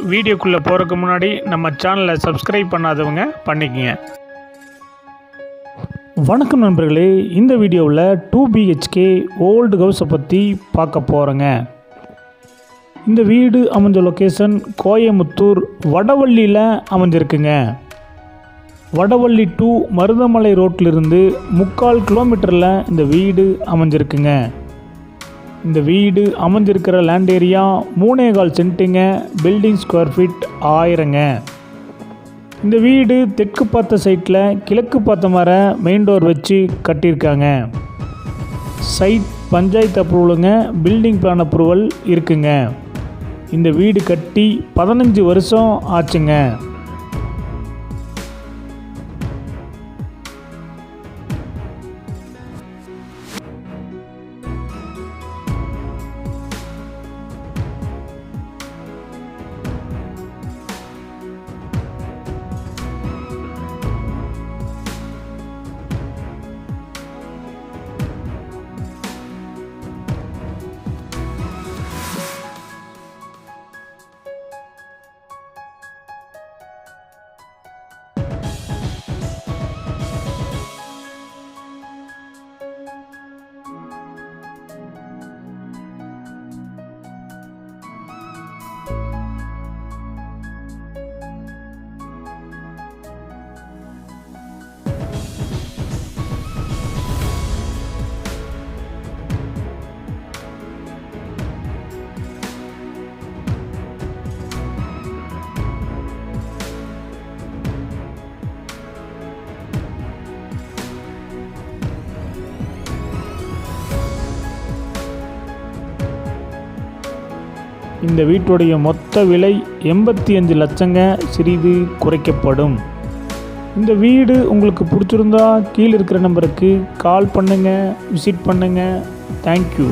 வீடியோக்குள்ளே போகிறதுக்கு முன்னாடி நம்ம சேனலை சப்ஸ்கிரைப் பண்ணாதவங்க பண்ணிக்கங்க. வணக்கம் நண்பர்களே, இந்த வீடியோவில் 2 BHK ஓல்டு ஹவுஸை பற்றி பார்க்க போகிறேங்க. இந்த வீடு அமைஞ்ச லொக்கேஷன் கோயமுத்தூர் வடவள்ளியில் அமைஞ்சிருக்குங்க. வடவள்ளி டு மருதமலை ரோட்டிலிருந்து 3/4 கிலோமீட்டரில் இந்த வீடு அமைஞ்சிருக்குங்க. இந்த வீடு அமைஞ்சிருக்கிற லேண்ட் ஏரியா 3.25 சென்ட்டுங்க. பில்டிங் ஸ்கொயர் ஃபீட் 1000ங்க. இந்த வீடு தெற்கு பார்த்த சைட்டில் கிழக்கு பார்த்த மாதிரி மெயின் டோர் வச்சு கட்டியிருக்காங்க. சைட் பஞ்சாயத்து அப்ரூவலுங்க. பில்டிங் பிளான் அப்ரூவல் இருக்குங்க. இந்த வீடு கட்டி 15 வருஷம் ஆச்சுங்க. இந்த வீட்டுடைய மொத்த விலை 85 லட்சங்க. சிறிது குறைக்கப்படும். இந்த வீடு உங்களுக்கு பிடிச்சிருந்தா கீழே இருக்கிற நம்பருக்கு கால் பண்ணுங்கள், விசிட் பண்ணுங்கள். தேங்க்யூ.